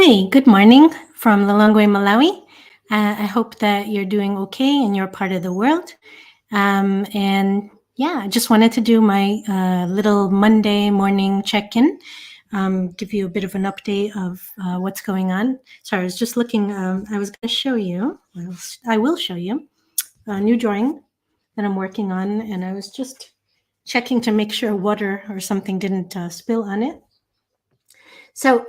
Hi, good morning from Lilongwe, Malawi. I hope that you're doing okay in your part of the world. And yeah, I just wanted to do my little Monday morning check-in, give you a bit of an update of what's going on. Sorry, I was just looking. I was going to show you, I will show you a new drawing that I'm working on, and I was just checking to make sure water or something didn't spill on it. So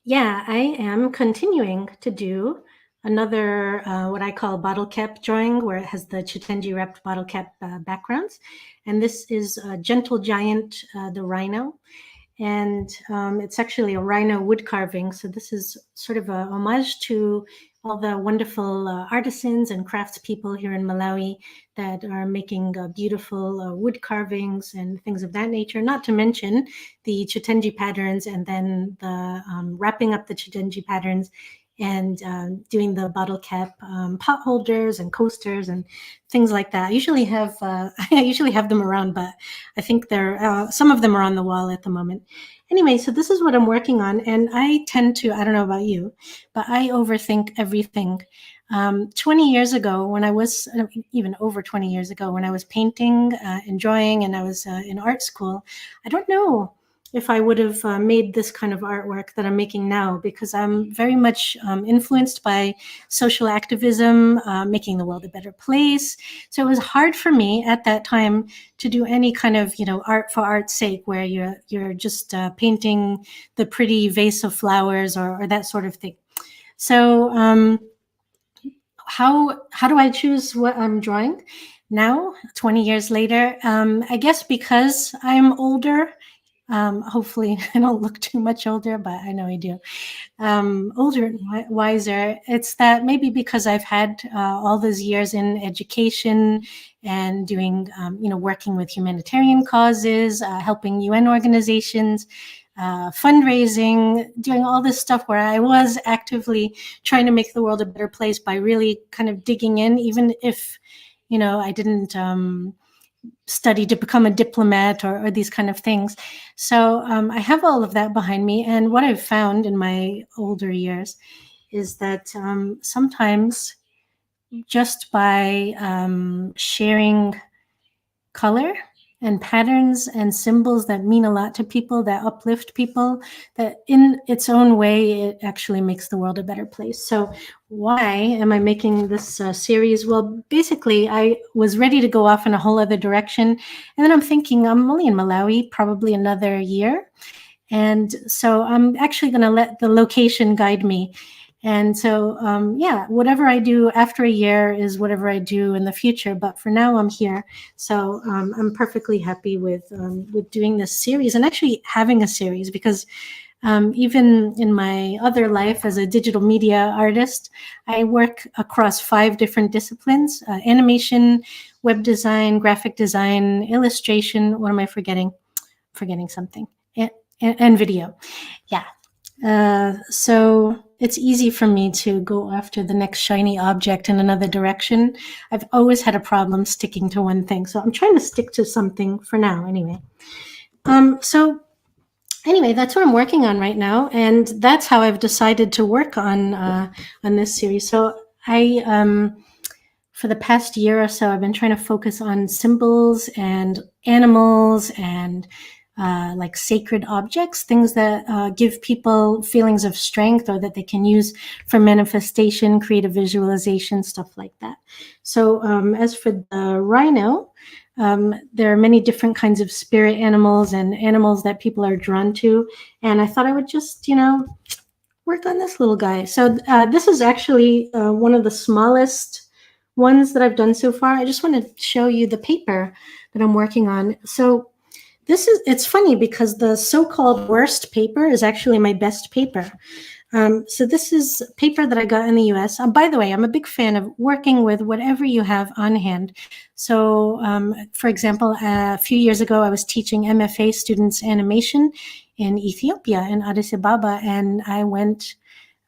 yeah, I am continuing to do another what I call bottle cap drawing, where it has the Chitenji wrapped bottle cap backgrounds. And this is Gentle Giant, the rhino. And it's actually a rhino wood carving. So this is sort of a homage to all the wonderful artisans and craftspeople here in Malawi that are making beautiful wood carvings and things of that nature, not to mention the Chitenji patterns and then the wrapping up the Chitenji patterns and doing the bottle cap pot holders and coasters and things like that. I usually have them around, but I think some of them are on the wall at the moment. Anyway, so this is what I'm working on, and I tend to, I don't know about you, but I overthink everything. 20 years ago, when I was, even over 20 years ago, when I was painting and drawing and I was in art school, I don't know if I would have made this kind of artwork that I'm making now, because I'm very much influenced by social activism, making the world a better place. So it was hard for me at that time to do any kind of, art for art's sake, where you're just painting the pretty vase of flowers or that sort of thing. So how do I choose what I'm drawing now, 20 years later? I guess because I'm older. Hopefully I don't look too much older, but I know I do. Older and wiser. It's that maybe because I've had all those years in education and doing, working with humanitarian causes, helping UN organizations, fundraising, doing all this stuff where I was actively trying to make the world a better place by really kind of digging in, even if, I didn't study to become a diplomat or these kind of things. So I have all of that behind me. And what I've found in my older years is that sometimes just by sharing color and patterns and symbols that mean a lot to people, that uplift people, that in its own way, it actually makes the world a better place. So why am I making this series? Well, basically, I was ready to go off in a whole other direction. And then I'm thinking, I'm only in Malawi, probably another year. And so I'm actually going to let the location guide me. And so, whatever I do after a year is whatever I do in the future. But for now, I'm here. So I'm perfectly happy with doing this series and actually having a series, because even in my other life as a digital media artist, I work across 5 different disciplines: animation, web design, graphic design, illustration. What am I forgetting? Forgetting something. And video. Yeah. So it's easy for me to go after the next shiny object in another direction. I've always had a problem sticking to one thing. So I'm trying to stick to something for now anyway. So anyway, that's what I'm working on right now. And that's how I've decided to work on this series. So for the past year or so, I've been trying to focus on symbols and animals and like sacred objects, things that give people feelings of strength or that they can use for manifestation, creative visualization, stuff like that. So as for the rhino, there are many different kinds of spirit animals and animals that people are drawn to. And I thought I would just, work on this little guy. So this is actually one of the smallest ones that I've done so far. I just want to show you the paper that I'm working on. So it's funny because the so-called worst paper is actually my best paper. So this is paper that I got in the US. By the way, I'm a big fan of working with whatever you have on hand. So for example, a few years ago, I was teaching MFA students animation in Ethiopia, in Addis Ababa, and I went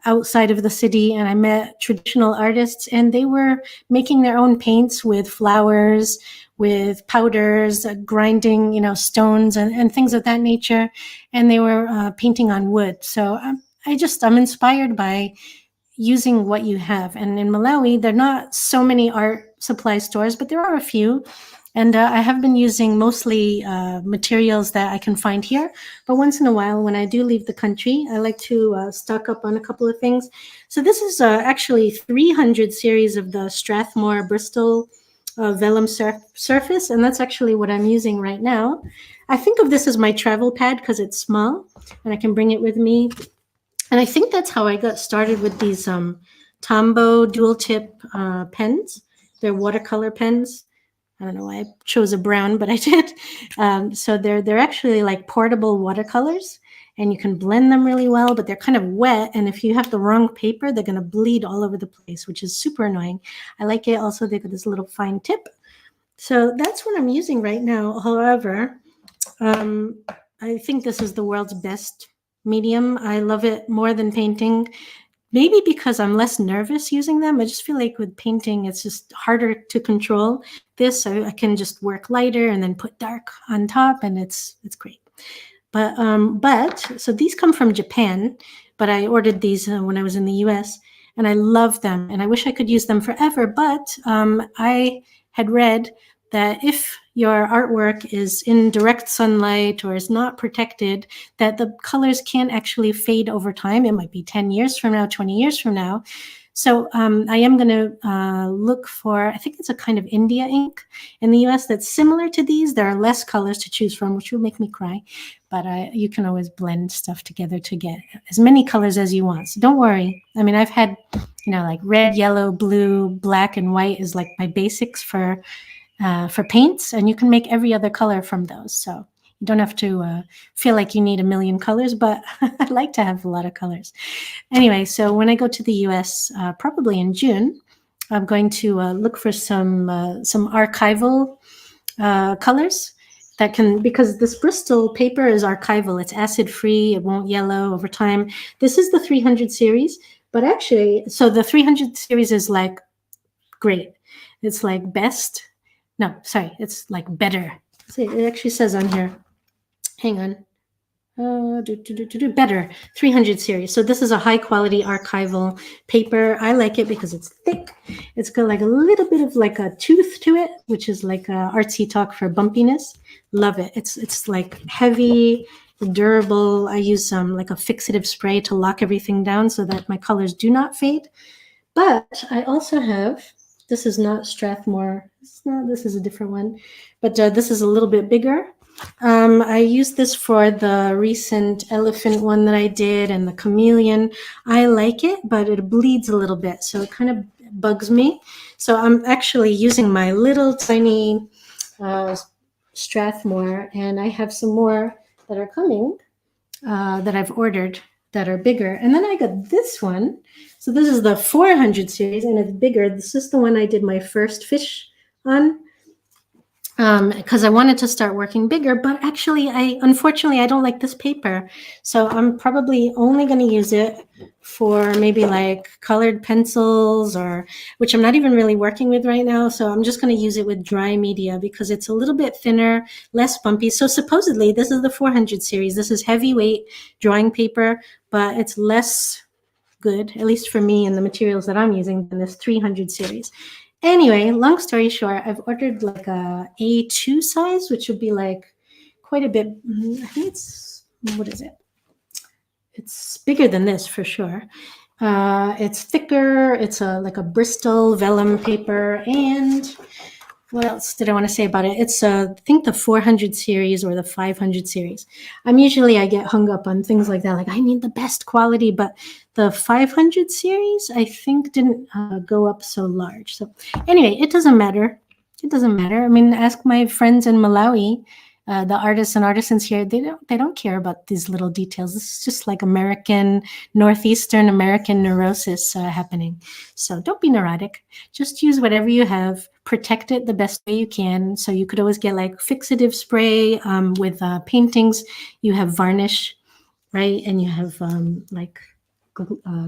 outside of the city and I met traditional artists, and they were making their own paints with flowers, with powders, grinding, stones and things of that nature. And they were painting on wood. So I'm inspired by using what you have. And in Malawi, there are not so many art supply stores, but there are a few. And I have been using mostly materials that I can find here. But once in a while, when I do leave the country, I like to stock up on a couple of things. So this is actually 300 series of the Strathmore Bristol vellum surface. And that's actually what I'm using right now. I think of this as my travel pad because it's small and I can bring it with me. And I think that's how I got started with these Tombow dual tip pens. They're watercolor pens. I don't know why I chose a brown, but I did. So they're actually like portable watercolors, and you can blend them really well, but they're kind of wet. And if you have the wrong paper, they're going to bleed all over the place, which is super annoying. I like it. Also, they've got this little fine tip. So that's what I'm using right now. However, I think this is the world's best medium. I love it more than painting. Maybe because I'm less nervous using them. I just feel like with painting, it's just harder to control. This, I can just work lighter and then put dark on top, and it's great. But so these come from Japan, but I ordered these when I was in the US, and I love them, and I wish I could use them forever. But I had read that if your artwork is in direct sunlight or is not protected, that the colors can actually fade over time. It might be 10 years from now, 20 years from now. So I am going to look for, I think it's a kind of India ink in the US that's similar to these. There are less colors to choose from, which will make me cry. But you can always blend stuff together to get as many colors as you want. So don't worry. I mean, I've had, like red, yellow, blue, black, and white is like my basics for paints, and you can make every other color from those. So you don't have to feel like you need a million colors, but I like to have a lot of colors. Anyway, so when I go to the US, probably in June, I'm going to look for some archival colors that can, because this Bristol paper is archival. It's acid free. It won't yellow over time. This is the 300 series, but actually, so the 300 series is like great. It's like best. No, sorry, it's like better. See, it actually says on here. Hang on. Better 300 series. So this is a high quality archival paper. I like it because it's thick. It's got like a little bit of like a tooth to it, which is like a artsy talk for bumpiness. Love it. It's like heavy, durable. I use like a fixative spray to lock everything down so that my colors do not fade. But I also have, this is not Strathmore. This is a different one, but this is a little bit bigger. I used this for the recent elephant one that I did and the chameleon. I like it, but it bleeds a little bit, so it kind of bugs me. So I'm actually using my little tiny Strathmore, and I have some more that are coming that I've ordered that are bigger. And then I got this one. So this is the 400 series, and it's bigger. This is the one I did my first fish on. Because I wanted to start working bigger, but actually, unfortunately, I don't like this paper. So I'm probably only going to use it for maybe like colored pencils, which I'm not even really working with right now. So I'm just going to use it with dry media because it's a little bit thinner, less bumpy. So supposedly, this is the 400 series. This is heavyweight drawing paper, but it's less good, at least for me and the materials that I'm using, than this 300 series. Anyway, long story short, I've ordered like a A2 size, which would be like quite a bit. I think it's, what is it? It's bigger than this for sure. It's thicker. It's like a Bristol vellum paper. And what else did I want to say about it? It's, I think, the 400 series or the 500 series. I get hung up on things like that. Like, I need the best quality, but the 500 series, I think, didn't go up so large. So anyway, it doesn't matter. It doesn't matter. I mean, ask my friends in Malawi, the artists and artisans here. They don't care about these little details. This is just like Northeastern American neurosis happening. So don't be neurotic. Just use whatever you have. Protect it the best way you can. So you could always get like fixative spray with paintings. You have varnish, right? And you have like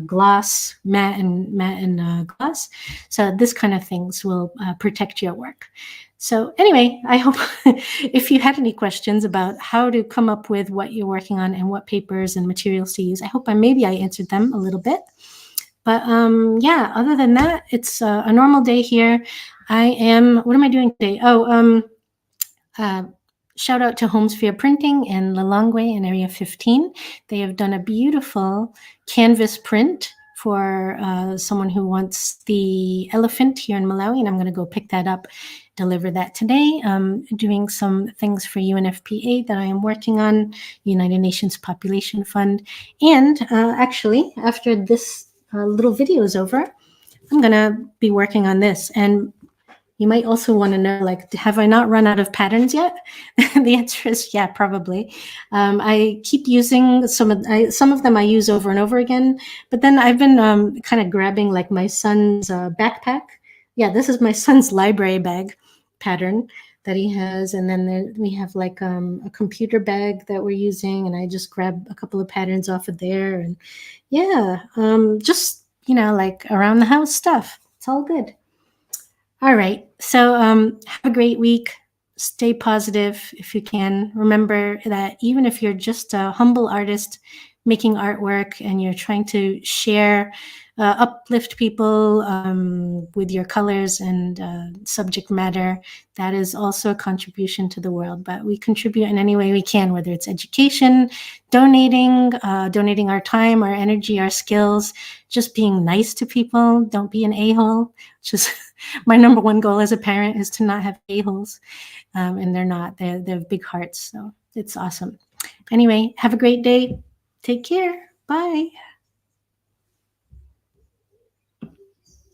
gloss, matte and gloss. So this kind of things will protect your work. So anyway, I hope if you had any questions about how to come up with what you're working on and what papers and materials to use, I hope maybe I answered them a little bit. But yeah, other than that, it's a normal day here. What am I doing today? Shout out to Homesphere Printing in Lilongwe in Area 15. They have done a beautiful canvas print for someone who wants the elephant here in Malawi, and I'm going to go pick that up, deliver that today. Doing some things for UNFPA that I am working on, United Nations Population Fund. And actually, after this little video is over, I'm going to be working on this. And you might also want to know, like, have I not run out of patterns yet? The answer is yeah, probably. I keep using some of them I use over and over again, but then I've been kind of grabbing like my son's backpack. Yeah, this is my son's library bag pattern that he has, and then we have like a computer bag that we're using, and I just grab a couple of patterns off of there, and yeah, just like around the house stuff. It's all good. All right. So have a great week. Stay positive if you can. Remember that even if you're just a humble artist making artwork and you're trying to share, uplift people with your colors and subject matter, that is also a contribution to the world. But we contribute in any way we can, whether it's education, donating our time, our energy, our skills, just being nice to people. Don't be an a-hole, which is my number one goal as a parent, is to not have a-holes. And they're not. They have big hearts. So it's awesome. Anyway, have a great day. Take care. Bye.